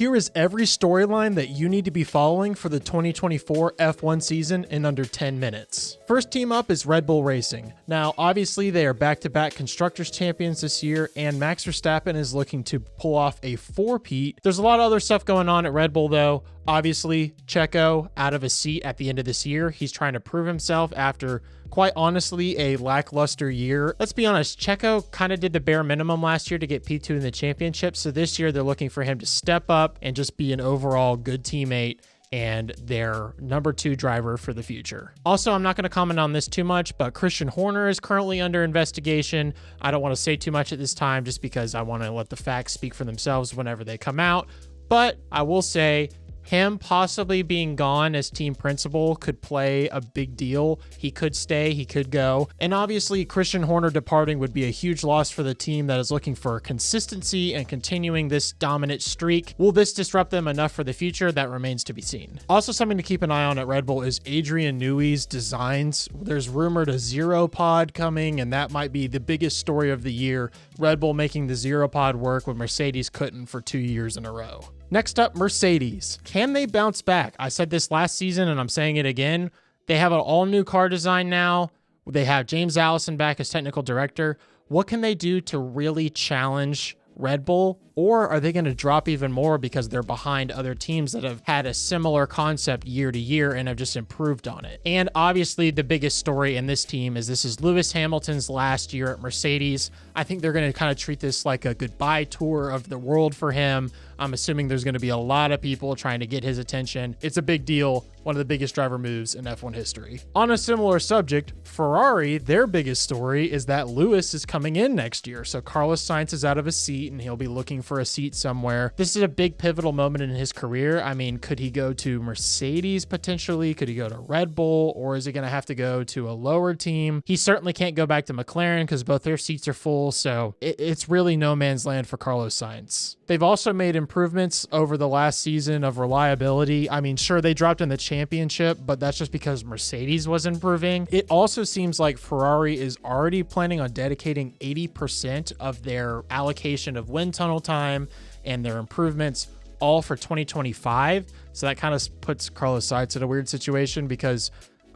Here is every storyline that you need to be following for the 2024 F1 season in under 10 minutes. First team up is Red Bull Racing. Now, obviously, they are back-to-back Constructors Champions this year, and Max Verstappen is looking to pull off a four-peat. There's a lot of other stuff going on at Red Bull, though. Obviously, Checo out of a seat at the end of this year. He's trying to prove himself after, quite honestly, a lackluster year. Let's be honest, Checo kind of did the bare minimum last year to get P2 in the championship, so this year they're looking for him to step up and just be an overall good teammate and their number 2 driver for the future. Also, I'm not going to comment on this too much, but Christian Horner is currently under investigation. I don't want to say too much at this time just because I want to let the facts speak for themselves whenever they come out, but I will say him possibly being gone as team principal could play a big deal. He could stay, he could go. And obviously, Christian Horner departing would be a huge loss for the team that is looking for consistency and continuing this dominant streak. Will this disrupt them enough for the future? That remains to be seen. Also, something to keep an eye on at Red Bull is Adrian Newey's designs. There's rumored a zero pod coming, and that might be the biggest story of the year. Red Bull making the zero pod work when Mercedes couldn't for 2 years in a row. Next up, Mercedes. Can they bounce back? I said this last season and I'm saying it again. They have an all-new car design now. They have James Allison back as technical director. What can they do to really challenge Red Bull? Or are they going to drop even more because they're behind other teams that have had a similar concept year to year and have just improved on it? And obviously the biggest story in this team is this is Lewis Hamilton's last year at Mercedes. I think they're going to kind of treat this like a goodbye tour of the world for him. I'm assuming there's going to be a lot of people trying to get his attention. It's a big deal. One of the biggest driver moves in F1 history. On a similar subject, Ferrari, their biggest story is that Lewis is coming in next year. So Carlos Sainz is out of a seat and he'll be looking for a seat somewhere. This is a big pivotal moment in his career. I mean, could he go to Mercedes potentially? Could he go to Red Bull? Or is he going to have to go to a lower team? He certainly can't go back to McLaren because both their seats are full. So it's really no man's land for Carlos Sainz. They've also made improvements over the last season of reliability. I mean, sure, they dropped in the championship, but that's just because Mercedes was improving. It also seems like Ferrari is already planning on dedicating 80% of their allocation of wind tunnel time and their improvements all for 2025. So that kind of puts Carlos Sainz in a weird situation because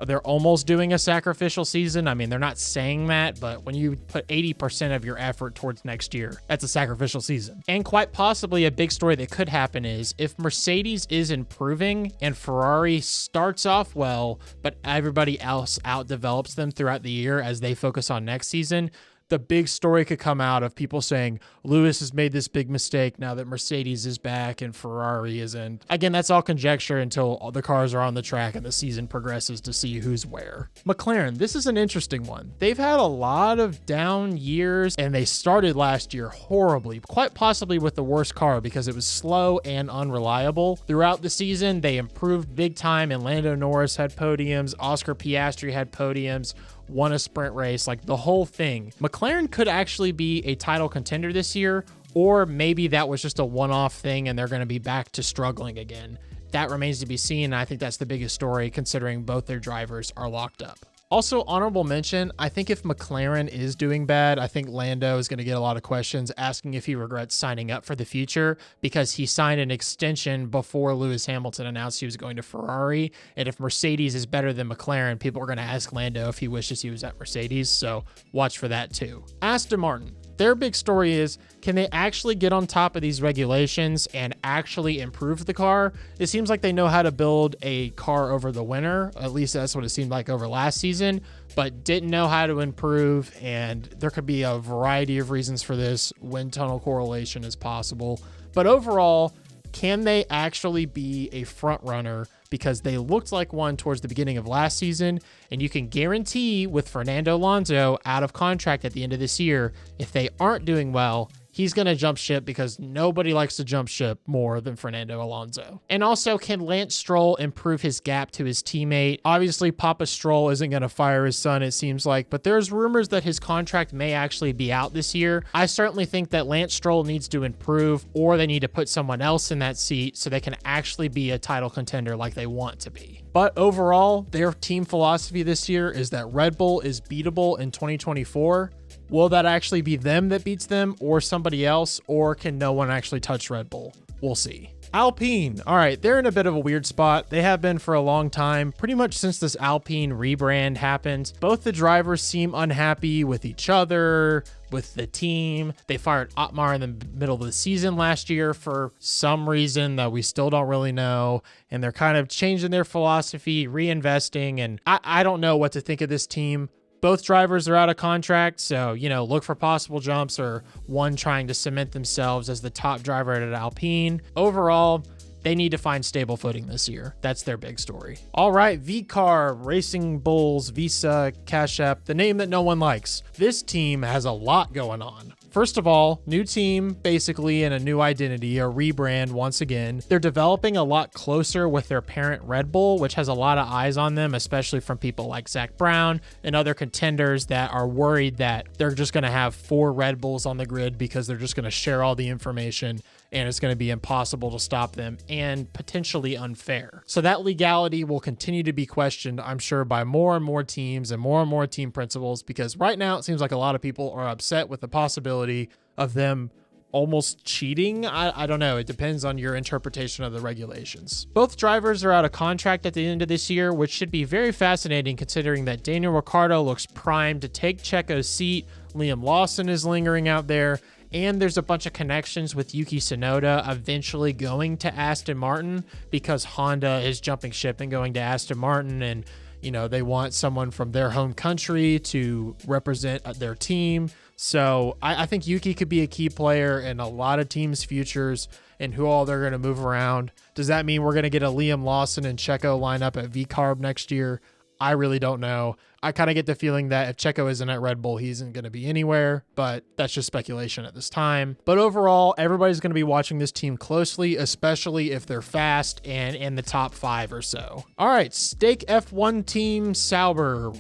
they're almost doing a sacrificial season. I mean, they're not saying that, but when you put 80% of your effort towards next year, that's a sacrificial season. And quite possibly a big story that could happen is if Mercedes is improving and Ferrari starts off well, but everybody else outdevelops them throughout the year as they focus on next season, the big story could come out of people saying Lewis has made this big mistake now that Mercedes is back and Ferrari isn't. Again, that's all conjecture until all the cars are on the track and the season progresses to see who's where. McLaren, this is an interesting one. They've had a lot of down years and they started last year horribly, quite possibly with the worst car because it was slow and unreliable. Throughout the season, they improved big time and Lando Norris had podiums, Oscar Piastri had podiums, won a sprint race, like the whole thing. McLaren could actually be a title contender this year, or maybe that was just a one-off thing and they're going to be back to struggling again. That remains to be seen, and I think that's the biggest story considering both their drivers are locked up. Also, honorable mention, I think if McLaren is doing bad, I think Lando is going to get a lot of questions asking if he regrets signing up for the future because he signed an extension before Lewis Hamilton announced he was going to Ferrari. And if Mercedes is better than McLaren, people are going to ask Lando if he wishes he was at Mercedes. So watch for that too. Aston Martin. Their big story is, can they actually get on top of these regulations and actually improve the car? It seems like they know how to build a car over the winter. At least that's what it seemed like over last season, but didn't know how to improve. And there could be a variety of reasons for this. Wind tunnel correlation is possible. But overall, can they actually be a front runner? Because they looked like one towards the beginning of last season, and you can guarantee with Fernando Alonso out of contract at the end of this year, if they aren't doing well, he's going to jump ship because nobody likes to jump ship more than Fernando Alonso. And also, can Lance Stroll improve his gap to his teammate? Obviously, Papa Stroll isn't going to fire his son, it seems like, but there's rumors that his contract may actually be out this year. I certainly think that Lance Stroll needs to improve, or they need to put someone else in that seat so they can actually be a title contender like they want to be. But overall, their team philosophy this year is that Red Bull is beatable in 2024. Will that actually be them that beats them or somebody else, or can no one actually touch Red Bull? We'll see. Alpine. All right, they're in a bit of a weird spot. They have been for a long time, pretty much since this Alpine rebrand happened. Both the drivers seem unhappy with each other, with the team. They fired Otmar in the middle of the season last year for some reason that we still don't really know. And they're kind of changing their philosophy, reinvesting. And I don't know what to think of this team. Both drivers are out of contract, so, look for possible jumps or one trying to cement themselves as the top driver at Alpine. Overall, they need to find stable footing this year. That's their big story. All right, VCARB, Racing Bulls, Visa, Cash App, the name that no one likes. This team has a lot going on. First of all, new team, basically, and a new identity, a rebrand once again. They're developing a lot closer with their parent Red Bull, which has a lot of eyes on them, especially from people like Zach Brown and other contenders that are worried that they're just going to have 4 Red Bulls on the grid because they're just going to share all the information and it's going to be impossible to stop them and potentially unfair. So that legality will continue to be questioned, I'm sure, by more and more teams and more team principals, because right now it seems like a lot of people are upset with the possibility of them almost cheating. I don't know. It depends on your interpretation of the regulations. Both drivers are out of contract at the end of this year, which should be very fascinating considering that Daniel Ricciardo looks primed to take Checo's seat. Liam Lawson is lingering out there. And there's a bunch of connections with Yuki Tsunoda eventually going to Aston Martin because Honda is jumping ship and going to Aston Martin. And, they want someone from their home country to represent their team. So I think Yuki could be a key player in a lot of teams' futures and who all they're going to move around. Does that mean we're going to get a Liam Lawson and Checo lineup at VCARB next year? I really don't know. I kind of get the feeling that if Checo isn't at Red Bull, he isn't going to be anywhere, but that's just speculation at this time. But overall, everybody's going to be watching this team closely, especially if they're fast and in the top 5 or so. All right, Stake F1 team Sauber,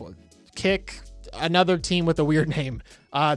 Kick, another team with a weird name.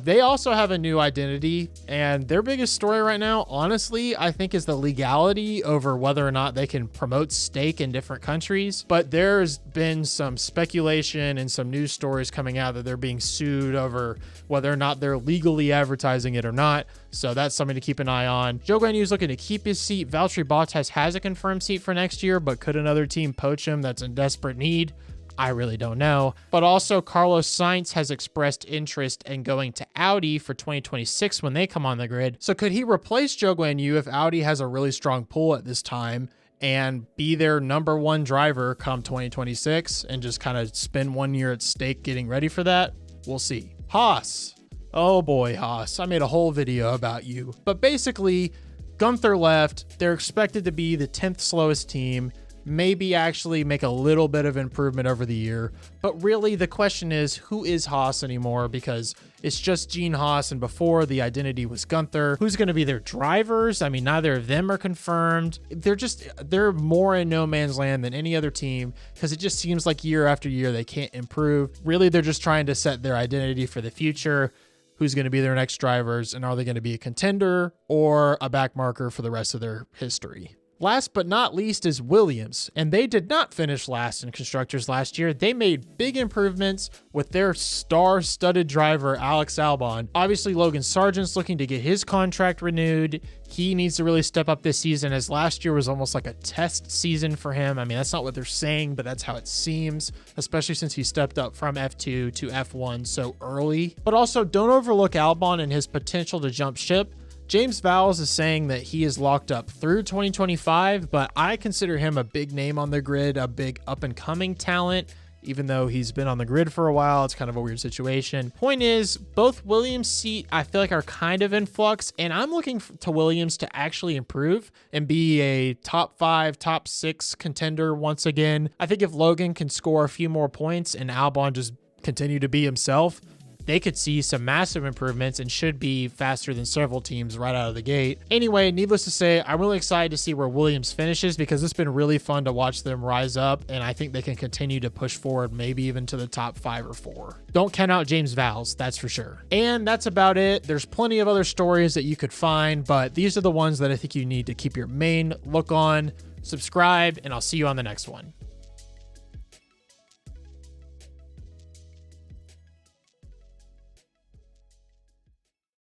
They also have a new identity, and their biggest story right now, honestly, I think is the legality over whether or not they can promote stake in different countries. But there's been some speculation and some news stories coming out that they're being sued over whether or not they're legally advertising it or not. So that's something to keep an eye on. Zhou Guanyu is looking to keep his seat. Valtteri Bottas has a confirmed seat for next year, but could another team poach him that's in desperate need? I really don't know. But also Carlos Sainz has expressed interest in going to Audi for 2026 when they come on the grid. So could he replace Zhou Guanyu if Audi has a really strong pull at this time and be their number 1 driver come 2026 and just kind of spend 1 year at stake getting ready for that? We'll see. Haas. Oh boy, Haas. I made a whole video about you. But basically, Gunther left. They're expected to be the 10th slowest team. Maybe actually make a little bit of improvement over the year. But really the question is, who is Haas anymore? Because it's just Gene Haas, and before the identity was Gunther. Who's going to be their drivers? I mean, neither of them are confirmed. They're more in no man's land than any other team because it just seems like year after year they can't improve. Really, they're just trying to set their identity for the future. Who's going to be their next drivers, and are they going to be a contender or a back marker for the rest of their history? Last but not least is Williams, and they did not finish last in Constructors last year. They made big improvements with their star-studded driver, Alex Albon. Obviously, Logan Sargent's looking to get his contract renewed. He needs to really step up this season, as last year was almost like a test season for him. I mean, that's not what they're saying, but that's how it seems, especially since he stepped up from F2 to F1 so early. But also, don't overlook Albon and his potential to jump ship. James Vowles is saying that he is locked up through 2025, but I consider him a big name on the grid, a big up-and-coming talent. Even though he's been on the grid for a while, it's kind of a weird situation. Point is, both Williams' seat, I feel like, are kind of in flux, and I'm looking to Williams to actually improve and be a top 5, top 6 contender once again. I think if Logan can score a few more points and Albon just continue to be himself, they could see some massive improvements and should be faster than several teams right out of the gate. Anyway, needless to say, I'm really excited to see where Williams finishes because it's been really fun to watch them rise up, and I think they can continue to push forward, maybe even to the top 5 or 4. Don't count out James Vowles, that's for sure. And that's about it. There's plenty of other stories that you could find, but these are the ones that I think you need to keep your main look on. Subscribe, and I'll see you on the next one.